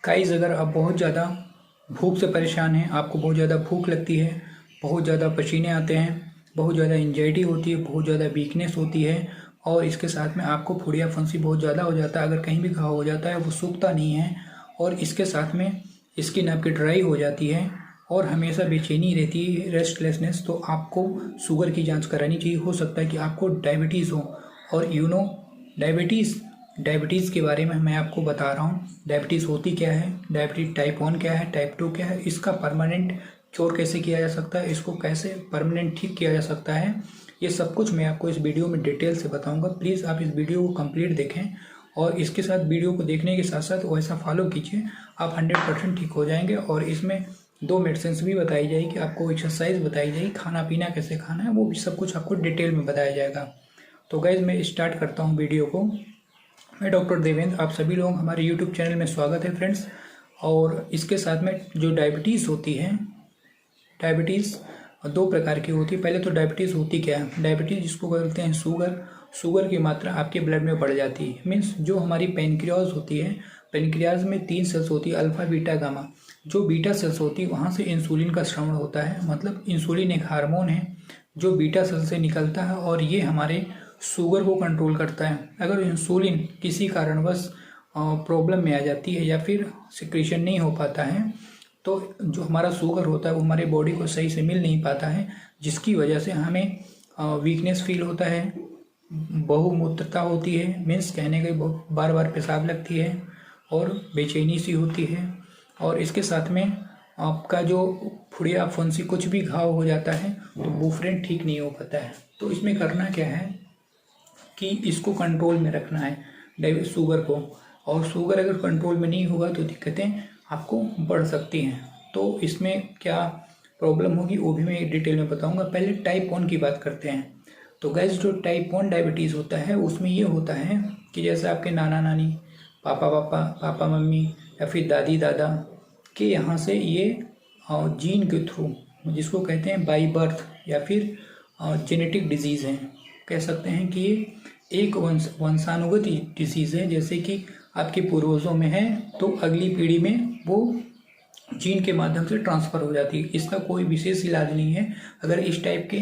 Guys, अगर आप बहुत ज़्यादा भूख से परेशान हैं, आपको बहुत ज़्यादा भूख लगती है, बहुत ज़्यादा पसीने आते हैं, बहुत ज़्यादा एंजाइटी होती है, बहुत ज़्यादा वीकनेस होती है और इसके साथ में आपको फुड़िया फुंसी बहुत ज़्यादा हो जाता है। अगर कहीं भी घाव हो जाता है वो सूखता नहीं है और इसके साथ में स्किन आपकी ड्राई हो जाती है और हमेशा बेचैनी रहती है, रेस्टलेसनेस, तो आपको शुगर की जांच करानी चाहिए। हो सकता है कि आपको डायबिटीज़ हो। और डायबिटीज़ डायबिटीज़ के बारे में मैं आपको बता रहा हूँ। डायबिटीज़ होती क्या है, डायबिटीज टाइप 1 क्या है, टाइप 2 क्या है, इसका परमानेंट क्योर कैसे किया जा सकता है, इसको कैसे परमानेंट ठीक किया जा सकता है, ये सब कुछ मैं आपको इस वीडियो में डिटेल से बताऊंगा। प्लीज़ आप इस वीडियो को कंप्लीट देखें और इसके साथ वीडियो को देखने के साथ साथ वैसा फॉलो कीजिए, आप 100% ठीक हो जाएंगे। और इसमें 2 मेडिसिन भी बताई जाएगी, आपको एक्सरसाइज बताई जाएगी, खाना पीना कैसे खाना है वो भी सब कुछ आपको डिटेल में बताया जाएगा। तो गाइज मैं स्टार्ट करता हूँ वीडियो को। मैं डॉक्टर देवेंद्र, आप सभी लोग हमारे यूट्यूब चैनल में स्वागत है फ्रेंड्स। और इसके साथ में जो डायबिटीज़ होती है, डायबिटीज़ 2 प्रकार की होती है। पहले तो डायबिटीज़ होती क्या है, डायबिटीज़ जिसको कहते हैं शुगर की मात्रा आपके ब्लड में बढ़ जाती है। मीन्स जो हमारी पेनक्रियाज होती है, पेनक्रियाज में 3 सेल्स होती है, अल्फा बीटा गामा। जो बीटा सेल्स होती है वहाँ से इंसुलिन का स्राव होता है। मतलब इंसुलिन एक हार्मोन है जो बीटा सेल से निकलता है और ये हमारे शुगर को कंट्रोल करता है। अगर इंसुलिन किसी कारणवश प्रॉब्लम में आ जाती है या फिर सिक्रीशन नहीं हो पाता है तो जो हमारा शुगर होता है वो हमारे बॉडी को सही से मिल नहीं पाता है, जिसकी वजह से हमें वीकनेस फील होता है, बहुमूत्रता होती है, मीन्स कहने का बहुत बार बार पेशाब लगती है और बेचैनी सी होती है। और इसके साथ में आपका जो फुड़िया फुंसी कुछ भी घाव हो जाता है तो वो फ्रेंड ठीक नहीं हो पाता है। तो इसमें करना क्या है कि इसको कंट्रोल में रखना है शुगर को। और शुगर अगर कंट्रोल में नहीं होगा तो दिक्कतें आपको बढ़ सकती हैं। तो इसमें क्या प्रॉब्लम होगी वो भी मैं डिटेल में बताऊंगा। पहले टाइप 1 की बात करते हैं। तो गैस जो टाइप 1 डायबिटीज़ होता है उसमें ये होता है कि जैसे आपके नाना नानी, पापा मम्मी या फिर दादी दादा के यहाँ से ये जीन के थ्रू, जिसको कहते हैं बाई बर्थ या फिर जेनेटिक डिजीज़ है, कह सकते हैं कि ये एक वंशानुगत डिजीज़ है। जैसे कि आपके पूर्वजों में है तो अगली पीढ़ी में वो जीन के माध्यम से ट्रांसफ़र हो जाती है। इसका कोई विशेष इलाज नहीं है। अगर इस टाइप के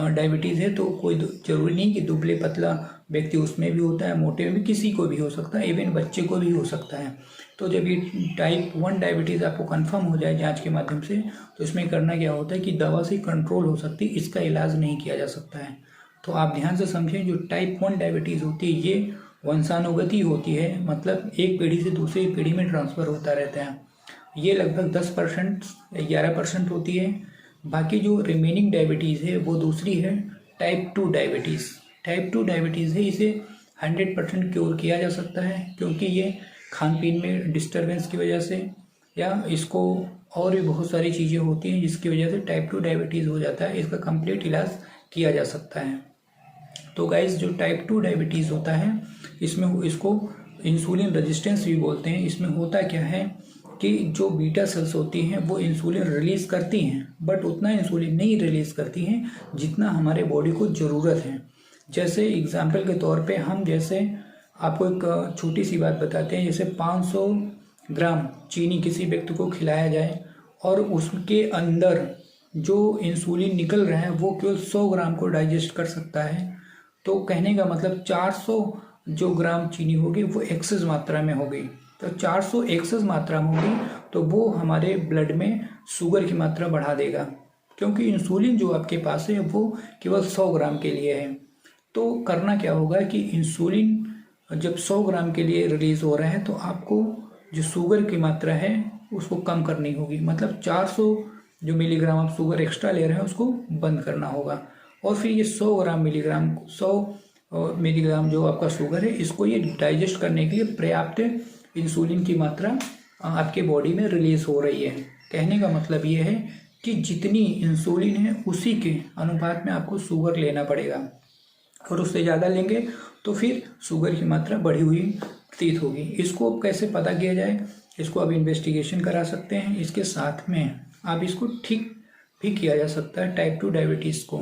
डायबिटीज़ है तो कोई ज़रूरी नहीं कि दुबले पतला व्यक्ति उसमें भी होता है, मोटे में भी किसी को भी हो सकता है, इवन बच्चे को भी हो सकता है। तो जब ये टाइप 1 डायबिटीज़ आपको कंफर्म हो जाए जांच के माध्यम से तो इसमें करना क्या होता है कि दवा से कंट्रोल हो सकती है, इसका इलाज नहीं किया जा सकता है। तो आप ध्यान से समझें, जो टाइप 1 डायबिटीज़ होती है ये वंशानुगति होती है, मतलब एक पीढ़ी से दूसरी पीढ़ी में ट्रांसफ़र होता रहता है। ये लगभग 10% 11% होती है। बाकी जो रिमेनिंग डायबिटीज़ है वो दूसरी है टाइप 2 डायबिटीज़। टाइप 2 डायबिटीज़ है, इसे 100% क्योर किया जा सकता है क्योंकि ये खान पीन में डिस्टर्बेंस की वजह से या इसको और भी बहुत सारी चीज़ें होती हैं जिसकी वजह से टाइप 2 डायबिटीज़ हो जाता है। इसका कंप्लीट इलाज किया जा सकता है। तो गाइस, जो टाइप 2 डायबिटीज़ होता है इसमें इसको इंसुलिन रेजिस्टेंस भी बोलते हैं। इसमें होता क्या है कि जो बीटा सेल्स होती हैं वो इंसुलिन रिलीज़ करती हैं, बट उतना इंसुलिन नहीं रिलीज़ करती हैं जितना हमारे बॉडी को ज़रूरत है। जैसे एग्जाम्पल के तौर पे हम जैसे आपको एक छोटी सी बात बताते हैं, जैसे 500 ग्राम चीनी किसी व्यक्ति को खिलाया जाए और उसके अंदर जो इंसुलिन निकल रहा है वो केवल 100 ग्राम को डाइजेस्ट कर सकता है। तो कहने का मतलब 400 जो ग्राम चीनी होगी वो एक्सेस मात्रा में होगी। तो 400 एक्सेस मात्रा में होगी तो वो हमारे ब्लड में शुगर की मात्रा बढ़ा देगा, क्योंकि इंसुलिन जो आपके पास है वो केवल 100 ग्राम के लिए है। तो करना क्या होगा कि इंसुलिन जब 100 ग्राम के लिए रिलीज़ हो रहा है तो आपको जो शुगर की मात्रा है उसको कम करनी होगी। मतलब 400 जो मिलीग्राम आप शुगर एक्स्ट्रा ले रहे हैं उसको बंद करना होगा और फिर ये 100 मिलीग्राम जो आपका शुगर है इसको ये डाइजेस्ट करने के लिए पर्याप्त इंसुलिन की मात्रा आपके बॉडी में रिलीज हो रही है। कहने का मतलब ये है कि जितनी इंसुलिन है उसी के अनुपात में आपको शुगर लेना पड़ेगा और उससे ज़्यादा लेंगे तो फिर शुगर की मात्रा बढ़ी हुई प्रतीत होगी। इसको अब कैसे पता किया जाए, इसको आप इन्वेस्टिगेशन करा सकते हैं। इसके साथ में आप इसको ठीक भी किया जा सकता है टाइप 2 डायबिटीज़ को।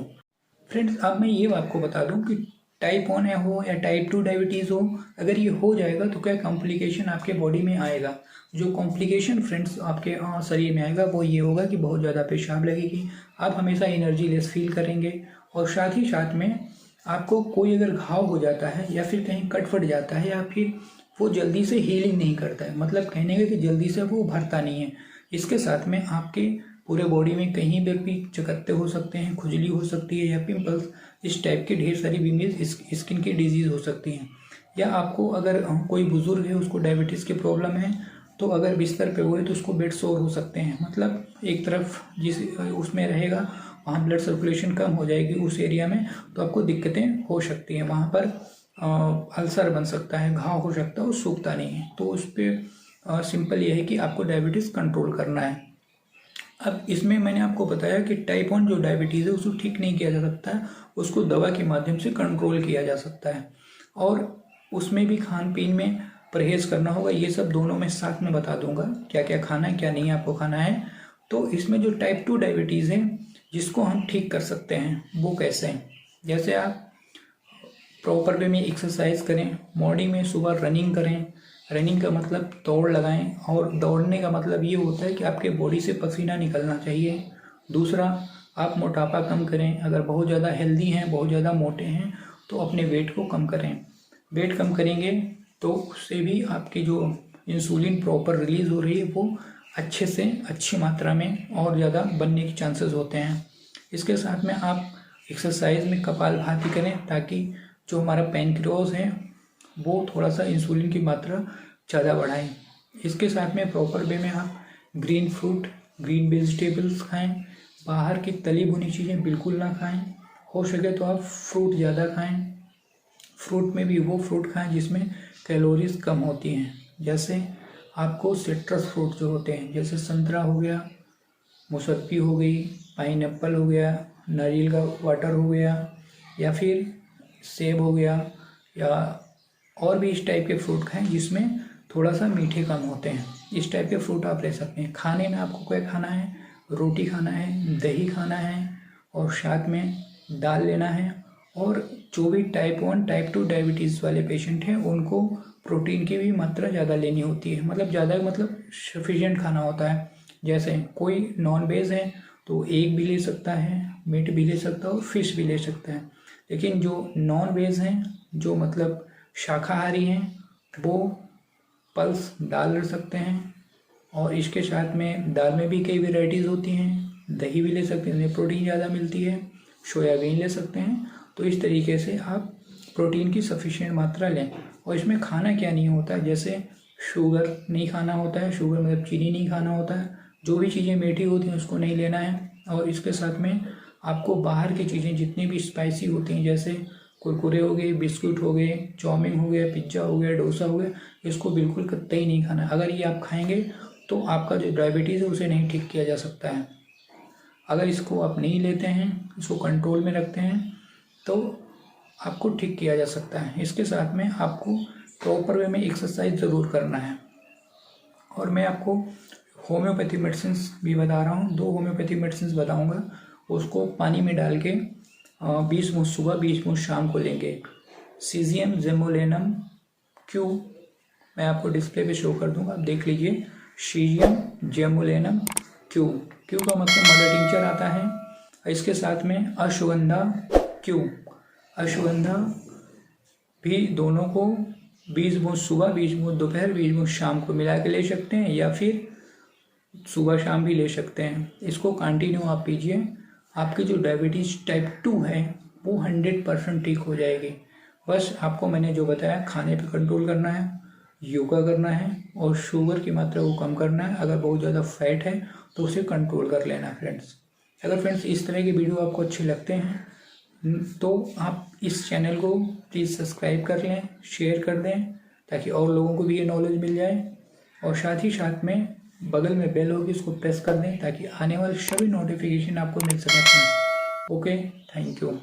फ्रेंड्स, अब मैं ये आपको बता दूं कि टाइप 1 है हो या टाइप 2 डायबिटीज़ हो, अगर ये हो जाएगा तो क्या कॉम्प्लिकेशन आपके बॉडी में आएगा। जो कॉम्प्लिकेशन फ्रेंड्स आपके शरीर में आएगा वो ये होगा कि बहुत ज़्यादा पेशाब लगेगी, आप हमेशा एनर्जी लेस फील करेंगे, और साथ ही साथ में आपको कोई अगर घाव हो जाता है या फिर कहीं कट फट जाता है या फिर वो जल्दी से हीलिंग नहीं करता है, मतलब कहने का कि जल्दी से वो भरता नहीं है। इसके साथ में आपके पूरे बॉडी में कहीं पर भी चकत्ते हो सकते हैं, खुजली हो सकती है या पिंपल्स, इस टाइप की ढेर सारी बीमारी स्किन की डिजीज़ हो सकती हैं। या आपको अगर कोई बुजुर्ग है उसको डायबिटीज़ की प्रॉब्लम है तो अगर बिस्तर पे हुए तो उसको बेड सोर हो सकते हैं, मतलब एक तरफ जिस उसमें रहेगा वहाँ ब्लड सर्कुलेशन कम हो जाएगी उस एरिया में, तो आपको दिक्कतें हो सकती हैं। वहाँ पर अल्सर बन सकता है, घाव हो सकता है, वो सूखता नहीं है। तो उस पर सिंपल ये है कि आपको डायबिटीज़ कंट्रोल करना है। अब इसमें मैंने आपको बताया कि टाइप 1 जो डायबिटीज़ है उसको ठीक नहीं किया जा सकता है, उसको दवा के माध्यम से कंट्रोल किया जा सकता है, और उसमें भी खान पीन में परहेज़ करना होगा। ये सब दोनों मैं साथ में बता दूंगा, क्या क्या खाना है क्या नहीं आपको खाना है। तो इसमें जो टाइप 2 डायबिटीज़ है जिसको हम ठीक कर सकते हैं वो कैसे हैं, जैसे आप प्रॉपर वे में एक्सरसाइज करें, मॉर्निंग में सुबह रनिंग करें। रनिंग का मतलब दौड़ लगाएं, और दौड़ने का मतलब ये होता है कि आपके बॉडी से पसीना निकलना चाहिए। दूसरा, आप मोटापा कम करें, अगर बहुत ज़्यादा हेल्दी हैं, बहुत ज़्यादा मोटे हैं तो अपने वेट को कम करें। वेट कम करेंगे तो उससे भी आपकी जो इंसुलिन प्रॉपर रिलीज़ हो रही है वो अच्छे से अच्छी मात्रा में और ज़्यादा बनने के चांसेस होते हैं। इसके साथ में आप एक्सरसाइज में कपालभाति करें ताकि जो हमारा पैनक्रियाज है वो थोड़ा सा इंसुलिन की मात्रा ज़्यादा बढ़ाएं। इसके साथ में प्रॉपर वे में आप ग्रीन फ्रूट, ग्रीन वेजिटेबल्स खाएं, बाहर की तली भुनी चीज़ें बिल्कुल ना खाएं। हो सके तो आप फ्रूट ज़्यादा खाएं। फ्रूट में भी वो फ्रूट खाएं जिसमें कैलोरीज कम होती हैं, जैसे आपको सिट्रस फ्रूट जो होते हैं, जैसे संतरा हो गया, मौसम्बी हो गई, पाइनएप्पल हो गया, नारियल का वाटर हो गया, या फिर सेब हो गया, या और भी इस टाइप के फ्रूट खाएं जिसमें थोड़ा सा मीठे कम होते हैं। इस टाइप के फ्रूट आप ले सकते हैं। खाने में आपको क्या खाना है, रोटी खाना है, दही खाना है, और साथ में दाल लेना है। और जो भी टाइप 1 टाइप 2 डायबिटीज़ वाले पेशेंट हैं उनको प्रोटीन की भी मात्रा ज़्यादा लेनी होती है, मतलब ज़्यादा मतलब सफिशिएंट खाना होता है। जैसे कोई नॉन वेज है तो एग भी ले सकता है, मीट भी ले सकता है और फिश भी ले सकता है। लेकिन जो नॉन वेज हैं, जो मतलब शाकाहारी हैं, वो पल्स दाल ले सकते हैं, और इसके साथ में दाल में भी कई वेराइटीज़ होती हैं। दही भी ले सकते हैं, इसमें प्रोटीन ज़्यादा मिलती है। सोयाबीन ले सकते हैं। तो इस तरीके से आप प्रोटीन की सफिशिएंट मात्रा लें। और इसमें खाना क्या नहीं होता है, जैसे शुगर नहीं खाना होता है, शुगर मतलब चीनी नहीं खाना होता है, जो भी चीज़ें मीठी होती हैं उसको नहीं लेना है। और इसके साथ में आपको बाहर की चीज़ें जितनी भी स्पाइसी होती हैं, जैसे कुरकुरे हो गए, बिस्कुट हो गए, चाउमीन हो गया, पिज्ज़ा हो गया, डोसा हो गया, इसको बिल्कुल कतई नहीं खाना। अगर ये आप खाएंगे तो आपका जो डायबिटीज़ है उसे नहीं ठीक किया जा सकता है। अगर इसको आप नहीं लेते हैं, इसको कंट्रोल में रखते हैं, तो आपको ठीक किया जा सकता है। इसके साथ में आपको प्रॉपर वे में एक्सरसाइज ज़रूर करना है। और मैं आपको होम्योपैथी मेडिसिन भी बता रहा हूँ, 2 होम्योपैथी मेडिसिन बताऊँगा। उसको पानी में डाल के 20 मूंछ सुबह 20 मूंछ शाम को लेंगे। सीजियम जेमोलेनम क्यू, मैं आपको डिस्प्ले पे शो कर दूंगा, आप देख लीजिए। सीजियम जेमोलेनम क्यू, क्यू का मतलब मदर टिंचर आता है। इसके साथ में अश्वगंधा क्यू, अश्वगंधा भी दोनों को 20 मूंछ सुबह 20 मूंछ दोपहर 20 मूंछ शाम को मिला के ले सकते हैं, या फिर सुबह शाम भी ले सकते हैं। इसको कंटिन्यू आप पीजिए, आपकी जो डायबिटीज़ टाइप 2 है वो 100% ठीक हो जाएगी। बस आपको मैंने जो बताया, खाने पे कंट्रोल करना है, योगा करना है, और शुगर की मात्रा को कम करना है। अगर बहुत ज़्यादा फैट है तो उसे कंट्रोल कर लेना फ्रेंड्स। अगर फ्रेंड्स इस तरह की वीडियो आपको अच्छे लगते हैं तो आप इस चैनल को प्लीज़ सब्सक्राइब कर लें, शेयर कर दें, ताकि और लोगों को भी ये नॉलेज मिल जाए। और साथ ही साथ में बगल में बेल होगी, उसको प्रेस कर दें ताकि आने वाले सभी नोटिफिकेशन आपको मिल सकें। Okay, thank you.